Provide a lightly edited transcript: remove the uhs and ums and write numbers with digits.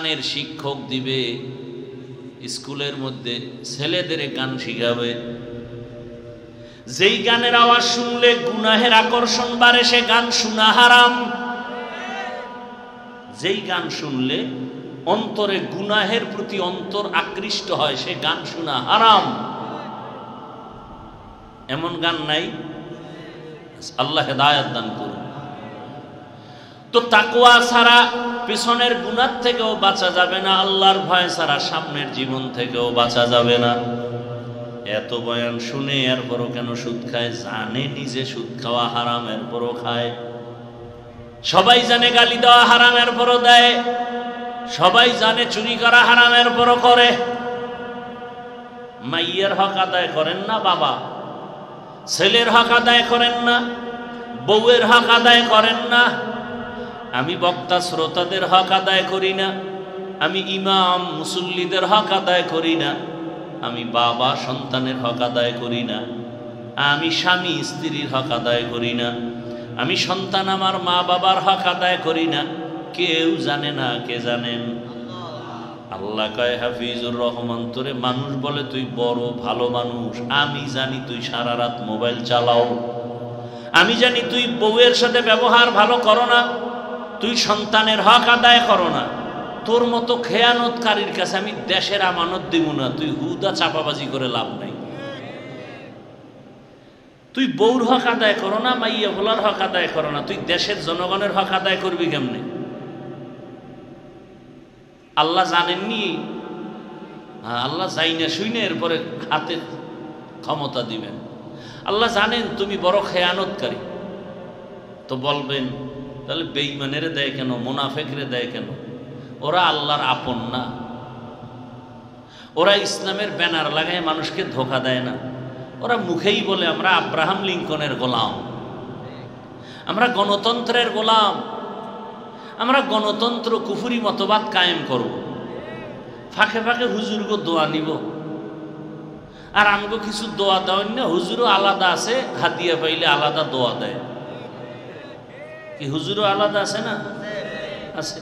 গানের শিক্ষক দিবে, স্কুলের মধ্যে ছেলেদের গান শিখাবে। যেই গানের আওয়াজ শুনলে গুনাহের আকর্ষণ বাড়ে সে গান শোনা হারাম। যেই গান শুনলে অন্তরে গুনাহের প্রতি অন্তর আকৃষ্ট হয় সে গান শোনা হারাম। এমন গান নাই? আল্লাহ হেদায়েত দান করুন। তো তাকওয়া ছাড়া পিছনের গুনাহ থেকেও বাঁচা যাবে না, আল্লাহর ভয় ছাড়া সামনের জীবন থেকেও বাঁচা যাবে না। এত বয়ান শুনে এরপরও কেন সুদ খায়? জানে নিজে সুদ খাওয়া হারাম, এরপরও খায়। সবাই জানে গালি দেওয়া হারাম, এরপরও দেয়। সবাই জানে চুরি করা হারাম, এরপরও করে। মাইয়ের হক আদায় করেন না বাবা, ছেলের হক আদায় করেন না, বউয়ের হক আদায় করেন না। আমি বক্তা শ্রোতাদের হক আদায় করি না, আমি ইমাম মুসল্লিদের হক আদায় করি না, আমি বাবা সন্তানের হক আদায় করি না, আমি স্বামী স্ত্রীর হক আদায় করি না, আমি সন্তান আমার মা বাবার হক আদায় করি না। কেউ জানে না, কে জানেন? আল্লাহ কয় হাফিজুর রহমান, তোরে মানুষ বলে তুই বড় ভালো মানুষ। আমি জানি তুই সারা রাত মোবাইল চালাও, আমি জানি তুই বউয়ের সাথে ব্যবহার ভালো করো না, তুই সন্তানের হক আদায় করো না। তোর মতো খেয়ানতকারীর কাছে আমি দেশের আমানত দিব না। তুই হুদা চাপাবাজি করে লাভ নাই। তুই বউর হক আদায় করো না, মাইয়া ভোলার হক আদায় করো না, তুই দেশের জনগণের হক আদায় করবি কেমনে? আল্লাহ জানেননি? আল্লাহ যাই না শুই না এরপরে হাতে ক্ষমতা দিবেন। আল্লাহ জানেন তুমি বড় খেয়ানতকারী। তো বলবেন তাহলে বেঈমানেরে দেয় কেন, মুনাফিকরে দেয় কেন? ওরা আল্লাহর আপন না, ওরা ইসলামের ব্যানার লাগায় মানুষকে ধোঁকা দেয় না। ওরা মুখেই বলে আমরা আব্রাহাম লিঙ্কনের গোলাম, আমরা গণতন্ত্রের গোলাম, আমরা গণতন্ত্র কুফরি মতবাদ কায়েম করব। ফাঁকে ফাঁকে হুজুরগো দোয়া নিব, আর আমগো কিছু দোয়া দেওয়ার না। হুজুরও আলাদা আছে, হাদিয়া পাইলে আলাদা দোয়া দেয়। কি হুজুরও আলাদা আছে না? আছে।